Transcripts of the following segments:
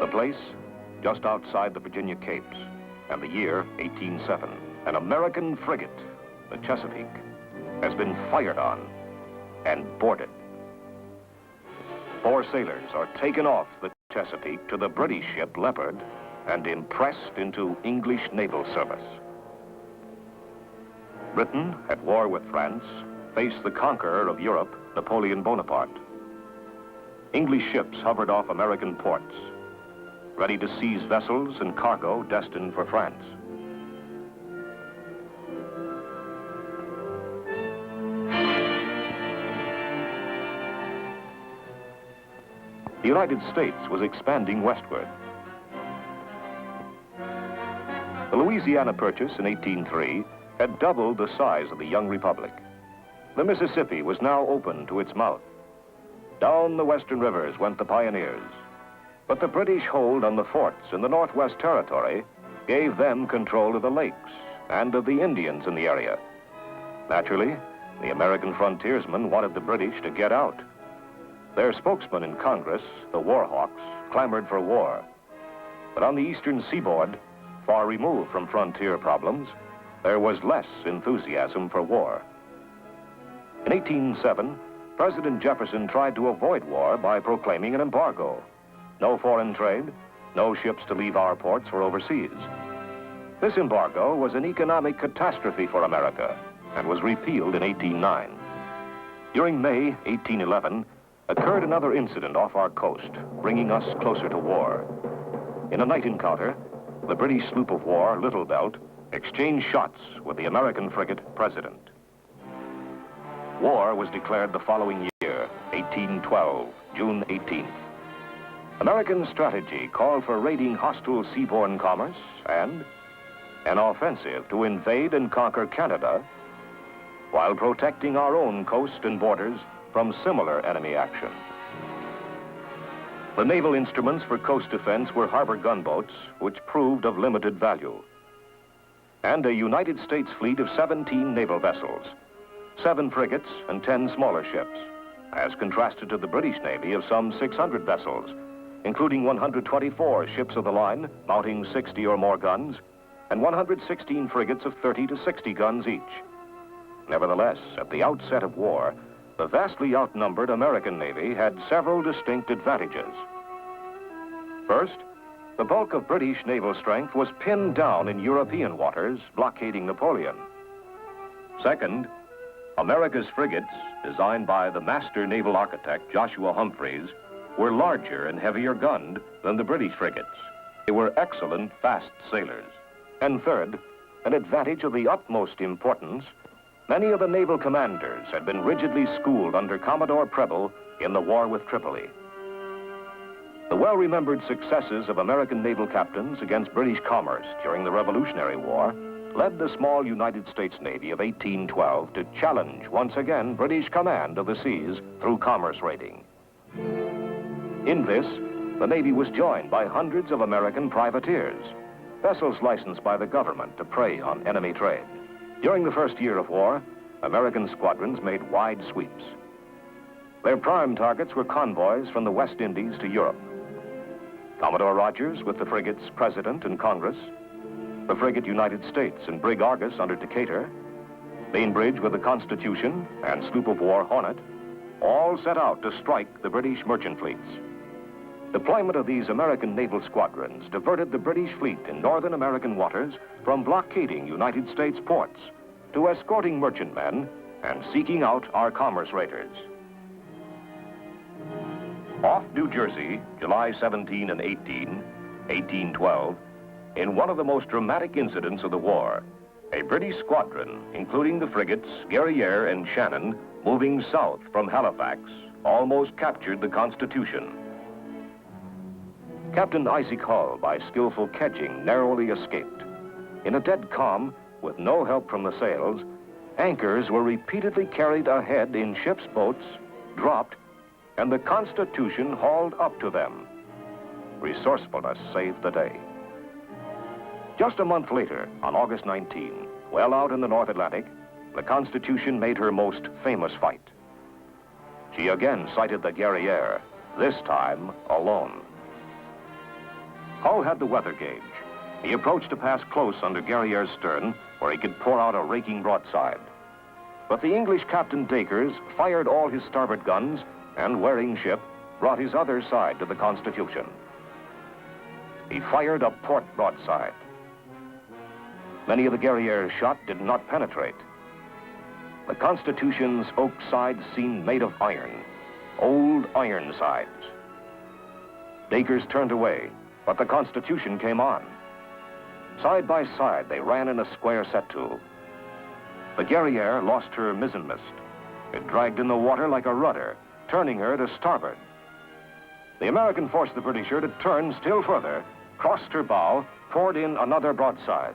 The place, just outside the Virginia Capes, and the year 1807. An American frigate, the Chesapeake, has been fired on and boarded. 4 sailors are taken off the Chesapeake to the British ship Leopard and impressed into English naval service. Britain, at war with France, faced the conqueror of Europe, Napoleon Bonaparte. English ships hovered off American ports, ready to seize vessels and cargo destined for France. The United States was expanding westward. The Louisiana Purchase in 1803 had doubled the size of the young republic. The Mississippi was now open to its mouth. Down the western rivers went the pioneers. But the British hold on the forts in the Northwest Territory gave them control of the lakes and of the Indians in the area. Naturally, the American frontiersmen wanted the British to get out. Their spokesman in Congress, the War Hawks, clamored for war. But on the eastern seaboard, far removed from frontier problems, there was less enthusiasm for war. In 1807, President Jefferson tried to avoid war by proclaiming an embargo. No foreign trade, no ships to leave our ports or overseas. This embargo was an economic catastrophe for America and was repealed in 1809. During May 1811, occurred another incident off our coast, bringing us closer to war. In a night encounter, the British sloop of war, Little Belt, exchanged shots with the American frigate President. War was declared the following year, 1812, June 18th. American strategy called for raiding hostile seaborne commerce and an offensive to invade and conquer Canada while protecting our own coast and borders from similar enemy action. The naval instruments for coast defense were harbor gunboats, which proved of limited value, and a United States fleet of 17 naval vessels, 7 frigates and 10 smaller ships, as contrasted to the British Navy of some 600 vessels, including 124 ships of the line mounting 60 or more guns, and 116 frigates of 30 to 60 guns each. Nevertheless, at the outset of war, the vastly outnumbered American Navy had several distinct advantages. First, the bulk of British naval strength was pinned down in European waters, blockading Napoleon. Second, America's frigates, designed by the master naval architect Joshua Humphreys, were larger and heavier gunned than the British frigates. They were excellent, fast sailers. And third, an advantage of the utmost importance, many of the naval commanders had been rigidly schooled under Commodore Preble in the war with Tripoli. The well-remembered successes of American naval captains against British commerce during the Revolutionary War led the small United States Navy of 1812 to challenge once again British command of the seas through commerce raiding. In this, the Navy was joined by hundreds of American privateers, vessels licensed by the government to prey on enemy trade. During the first year of war, American squadrons made wide sweeps. Their prime targets were convoys from the West Indies to Europe. Commodore Rogers with the frigates President and Congress, the frigate United States and brig Argus under Decatur, Bainbridge with the Constitution and sloop of war Hornet, all set out to strike the British merchant fleets. Deployment of these American naval squadrons diverted the British fleet in northern American waters from blockading United States ports to escorting merchantmen and seeking out our commerce raiders. Off New Jersey, July 17 and 18, 1812, in one of the most dramatic incidents of the war, a British squadron, including the frigates Guerriere and Shannon, moving south from Halifax, almost captured the Constitution. Captain Isaac Hull, by skillful kedging, narrowly escaped. In a dead calm, with no help from the sails, anchors were repeatedly carried ahead in ship's boats, dropped, and the Constitution hauled up to them. Resourcefulness saved the day. Just a month later, on August 19, well out in the North Atlantic, the Constitution made her most famous fight. She again sighted the Guerriere, this time alone. Hull had the weather gauge. He approached to pass close under Guerriere's stern, where he could pour out a raking broadside. But the English Captain Dacres fired all his starboard guns and, wearing ship, brought his other side to the Constitution. He fired a port broadside. Many of the Guerriere's shot did not penetrate. The Constitution's oak sides seemed made of iron, old iron sides. Dacres turned away, but the Constitution came on. Side by side, they ran in a square set to. The Guerriere lost her mizzenmast. It dragged in the water like a rudder, turning her to starboard. The American forced the Britisher to turn still further, crossed her bow, poured in another broadside.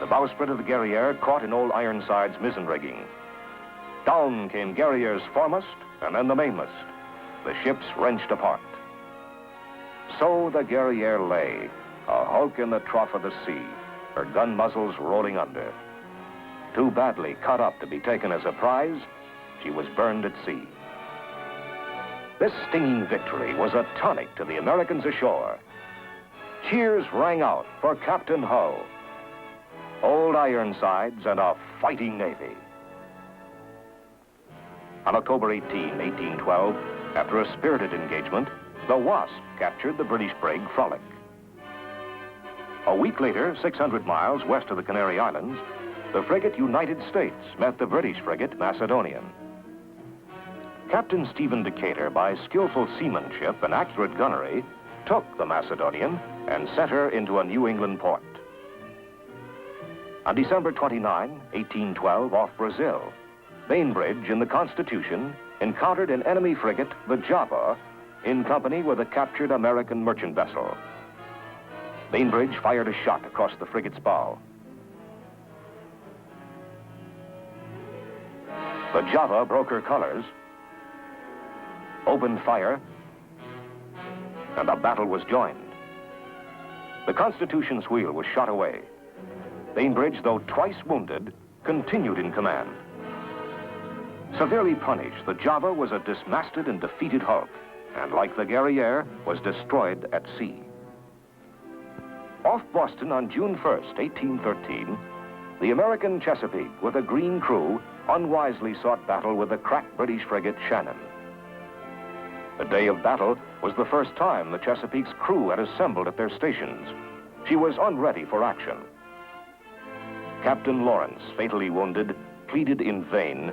The bowsprit of the Guerriere caught in old Ironside's mizzen rigging. Down came Guerriere's foremast and then the mainmast. The ships wrenched apart. So the Guerriere lay, a hulk in the trough of the sea, her gun muzzles rolling under. Too badly cut up to be taken as a prize, she was burned at sea. This stinging victory was a tonic to the Americans ashore. Cheers rang out for Captain Hull, old Ironsides, and a fighting navy. On October 18, 1812, after a spirited engagement, the Wasp captured the British brig Frolic. A week later, 600 miles west of the Canary Islands, the frigate United States met the British frigate Macedonian. Captain Stephen Decatur, by skillful seamanship and accurate gunnery, took the Macedonian and sent her into a New England port. On December 29, 1812, off Brazil, Bainbridge in the Constitution encountered an enemy frigate, the Java, in company with a captured American merchant vessel. Bainbridge fired a shot across the frigate's bow. The Java broke her colors, opened fire, and the battle was joined. The Constitution's wheel was shot away. Bainbridge, though twice wounded, continued in command. Severely punished, the Java was a dismasted and defeated hulk, and like the Guerriere, was destroyed at sea. Off Boston on June 1st, 1813, the American Chesapeake, with a green crew, unwisely sought battle with the crack British frigate Shannon. The day of battle was the first time the Chesapeake's crew had assembled at their stations. She was unready for action. Captain Lawrence, fatally wounded, pleaded in vain,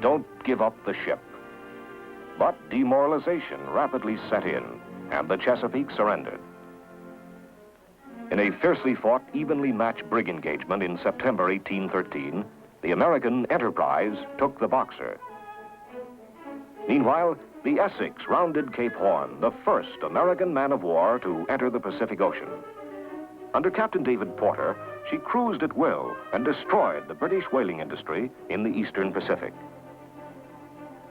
"Don't give up the ship." But demoralization rapidly set in, and the Chesapeake surrendered. In a fiercely fought, evenly matched brig engagement in September 1813, the American Enterprise took the Boxer. Meanwhile, the Essex rounded Cape Horn, the first American man-of-war to enter the Pacific Ocean. Under Captain David Porter, she cruised at will and destroyed the British whaling industry in the Eastern Pacific.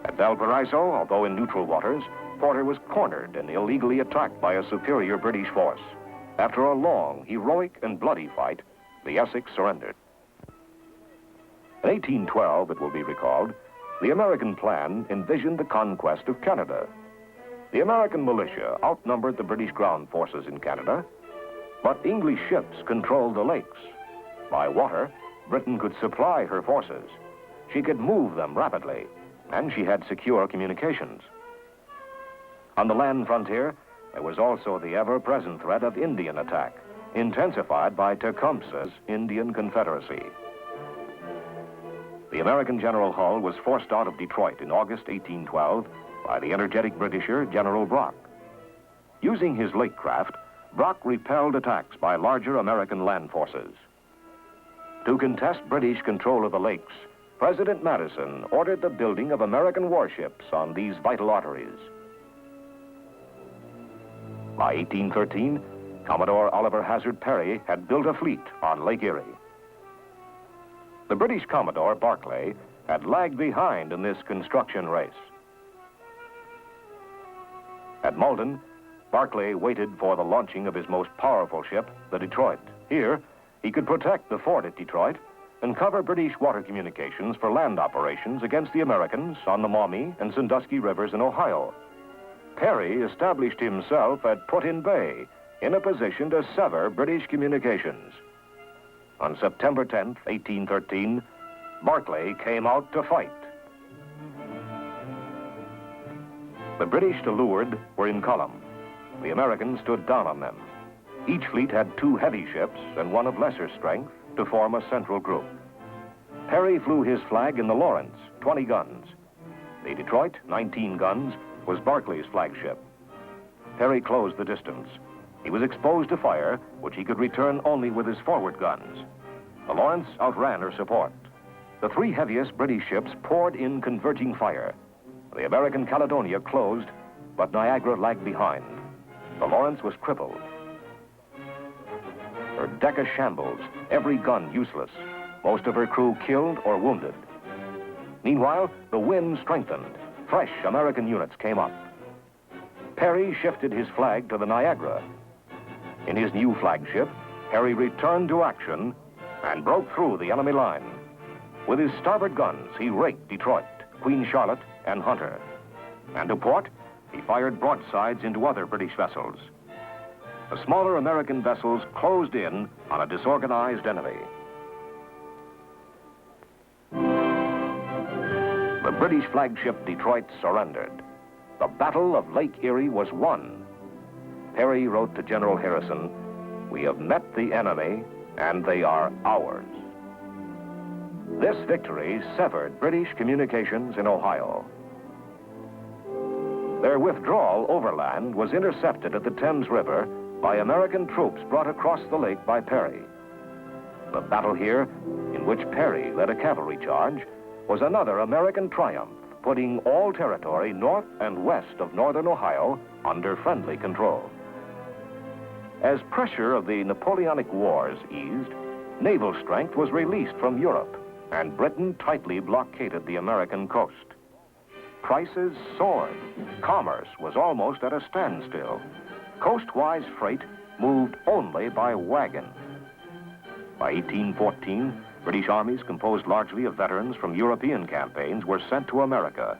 At Valparaiso, although in neutral waters, Porter was cornered and illegally attacked by a superior British force. After a long, heroic, and bloody fight, the Essex surrendered. In 1812, it will be recalled, the American plan envisioned the conquest of Canada. The American militia outnumbered the British ground forces in Canada, but English ships controlled the lakes. By water, Britain could supply her forces. She could move them rapidly, and she had secure communications. On the land frontier, there was also the ever-present threat of Indian attack, intensified by Tecumseh's Indian Confederacy. The American General Hull was forced out of Detroit in August 1812 by the energetic Britisher General Brock. Using his lake craft, Brock repelled attacks by larger American land forces. To contest British control of the lakes, President Madison ordered the building of American warships on these vital arteries. By 1813, Commodore Oliver Hazard Perry had built a fleet on Lake Erie. The British Commodore Barclay had lagged behind in this construction race. At Malden, Barclay waited for the launching of his most powerful ship, the Detroit. Here, he could protect the fort at Detroit and cover British water communications for land operations against the Americans on the Maumee and Sandusky rivers in Ohio. Perry established himself at Put-in Bay in a position to sever British communications. On September 10th, 1813, Barclay came out to fight. The British to leeward were in column. The Americans stood down on them. Each fleet had 2 heavy ships and one of lesser strength to form a central group. Perry flew his flag in the Lawrence, 20 guns. The Detroit, 19 guns, was Barclay's flagship. Perry closed the distance. He was exposed to fire, which he could return only with his forward guns. The Lawrence outran her support. The 3 heaviest British ships poured in converging fire. The American Caledonia closed, but Niagara lagged behind. The Lawrence was crippled. Her deck a shambles, every gun useless, most of her crew killed or wounded. Meanwhile, the wind strengthened. Fresh American units came up. Perry shifted his flag to the Niagara. In his new flagship, Perry returned to action and broke through the enemy line. With his starboard guns, he raked Detroit, Queen Charlotte, and Hunter. And to port, he fired broadsides into other British vessels. The smaller American vessels closed in on a disorganized enemy. The British flagship Detroit surrendered. The Battle of Lake Erie was won. Perry wrote to General Harrison, "We have met the enemy, and they are ours." This victory severed British communications in Ohio. Their withdrawal overland was intercepted at the Thames River by American troops brought across the lake by Perry. The battle here, in which Perry led a cavalry charge, was another American triumph, putting all territory north and west of northern Ohio under friendly control. As pressure of the Napoleonic Wars eased, naval strength was released from Europe, and Britain tightly blockaded the American coast. Prices soared. Commerce was almost at a standstill. Coastwise freight moved only by wagon. By 1814, British armies composed largely of veterans from European campaigns were sent to America.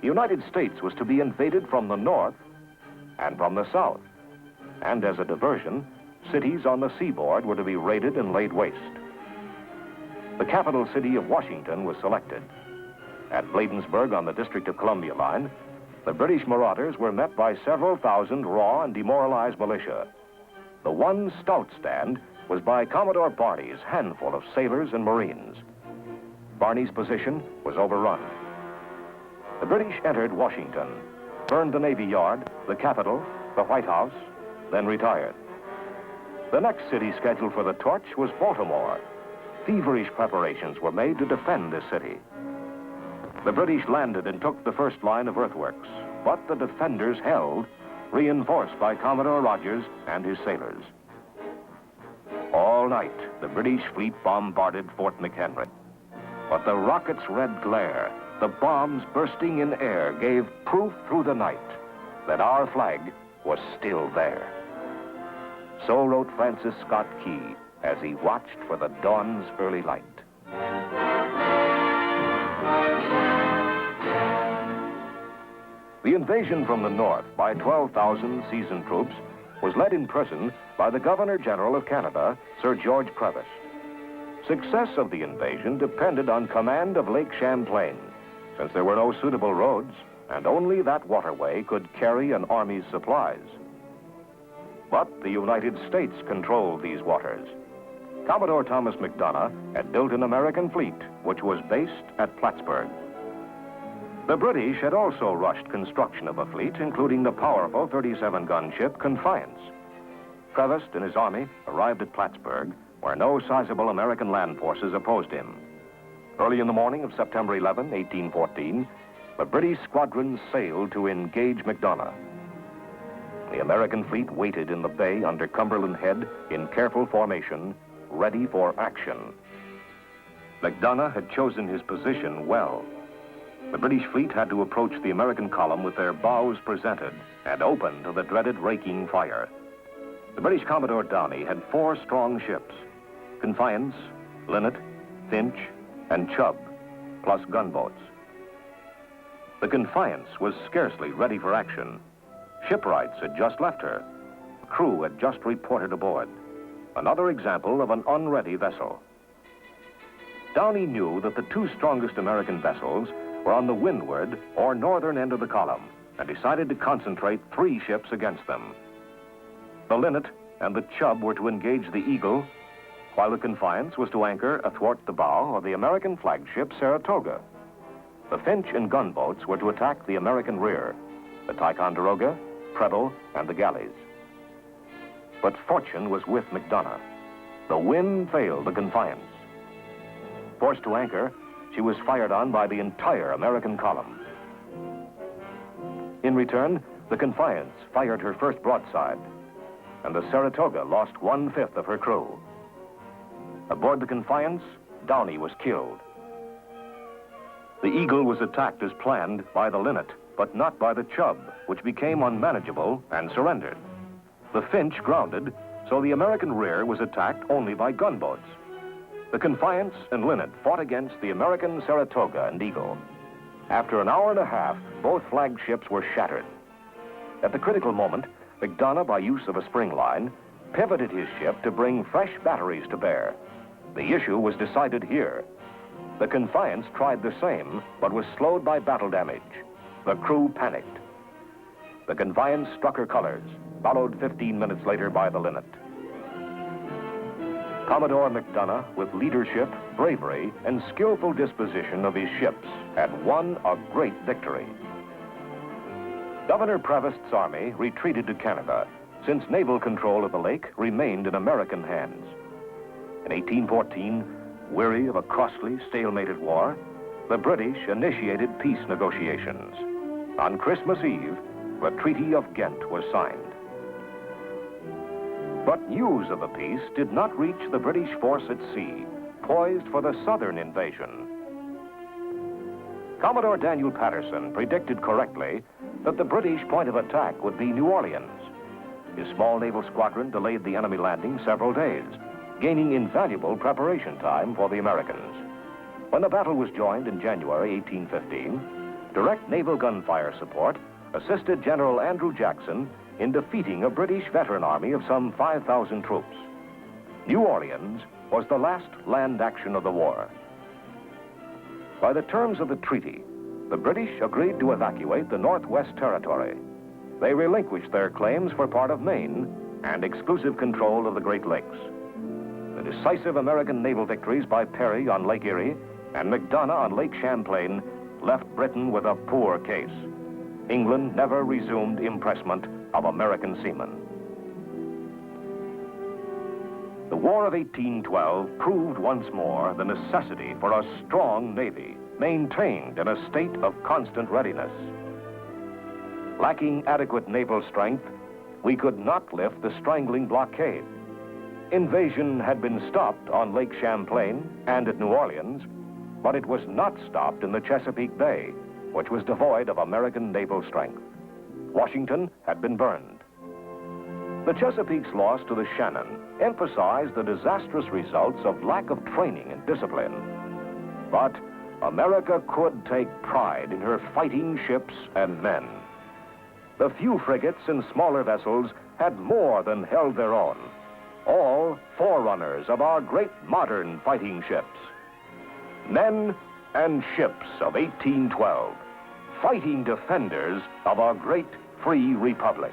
The United States was to be invaded from the north and from the south. And as a diversion, cities on the seaboard were to be raided and laid waste. The capital city of Washington was selected. At Bladensburg on the District of Columbia line, the British marauders were met by several thousand raw and demoralized militia. The one stout stand was by Commodore Barney's handful of sailors and Marines. Barney's position was overrun. The British entered Washington, burned the Navy Yard, the Capitol, the White House, then retired. The next city scheduled for the torch was Baltimore. Feverish preparations were made to defend this city. The British landed and took the first line of earthworks, but the defenders held, reinforced by Commodore Rodgers and his sailors. All night, the British fleet bombarded Fort McHenry. But the rocket's red glare, the bombs bursting in air, gave proof through the night that our flag was still there. So wrote Francis Scott Key as he watched for the dawn's early light. The invasion from the north by 12,000 seasoned troops was led in person by the Governor-General of Canada, Sir George Prevost. Success of the invasion depended on command of Lake Champlain, since there were no suitable roads, and only that waterway could carry an army's supplies. But the United States controlled these waters. Commodore Thomas McDonough had built an American fleet, which was based at Plattsburgh. The British had also rushed construction of a fleet, including the powerful 37-gun ship Confiance. Prevost and his army arrived at Plattsburgh, where no sizable American land forces opposed him. Early in the morning of September 11, 1814, the British squadron sailed to engage McDonough. The American fleet waited in the bay under Cumberland Head in careful formation, ready for action. McDonough had chosen his position well. The British fleet had to approach the American column with their bows presented and open to the dreaded raking fire. The British Commodore Downey had 4 strong ships: Confiance, Linnet, Finch, and Chubb, plus gunboats. The Confiance was scarcely ready for action. Shipwrights had just left her. crew had just reported aboard. Another example of an unready vessel. Downey knew that the two strongest American vessels were on the windward or northern end of the column and decided to concentrate 3 ships against them. The Linnet and the Chubb were to engage the Eagle, while the Confiance was to anchor athwart the bow of the American flagship Saratoga. The Finch and gunboats were to attack the American rear, the Ticonderoga, Preble, and the galleys. But fortune was with McDonough. The wind failed the Confiance. Forced to anchor, she was fired on by the entire American column. In return, the Confiance fired her first broadside, and the Saratoga lost 1/5 of her crew. Aboard the Confiance, Downey was killed. The Eagle was attacked as planned by the Linnet, but not by the Chubb, which became unmanageable and surrendered. The Finch grounded, so the American rear was attacked only by gunboats. The Confiance and Linnet fought against the American Saratoga and Eagle. After an hour and a half, both flagships were shattered. At the critical moment, McDonough, by use of a spring line, pivoted his ship to bring fresh batteries to bear. The issue was decided here. The Confiance tried the same, but was slowed by battle damage. The crew panicked. The Confiance struck her colors, followed 15 minutes later by the Linnet. Commodore McDonough, with leadership, bravery, and skillful disposition of his ships, had won a great victory. Governor Prevost's army retreated to Canada, since naval control of the lake remained in American hands. In 1814, weary of a costly, stalemated war, the British initiated peace negotiations. On Christmas Eve, the Treaty of Ghent was signed. But news of the peace did not reach the British force at sea, poised for the southern invasion. Commodore Daniel Patterson predicted correctly that the British point of attack would be New Orleans. His small naval squadron delayed the enemy landing several days, gaining invaluable preparation time for the Americans. When the battle was joined in January 1815, direct naval gunfire support assisted General Andrew Jackson in defeating a British veteran army of some 5,000 troops. New Orleans was the last land action of the war. By the terms of the treaty, the British agreed to evacuate the Northwest Territory. They relinquished their claims for part of Maine and exclusive control of the Great Lakes. The decisive American naval victories by Perry on Lake Erie and McDonough on Lake Champlain left Britain with a poor case. England never resumed impressment of American seamen. The War of 1812 proved once more the necessity for a strong navy, maintained in a state of constant readiness. Lacking adequate naval strength, we could not lift the strangling blockade. Invasion had been stopped on Lake Champlain and at New Orleans, but it was not stopped in the Chesapeake Bay, which was devoid of American naval strength. Washington had been burned. The Chesapeake's loss to the Shannon emphasized the disastrous results of lack of training and discipline. But America could take pride in her fighting ships and men. The few frigates and smaller vessels had more than held their own, all forerunners of our great modern fighting ships. Men and ships of 1812, fighting defenders of our great free republic.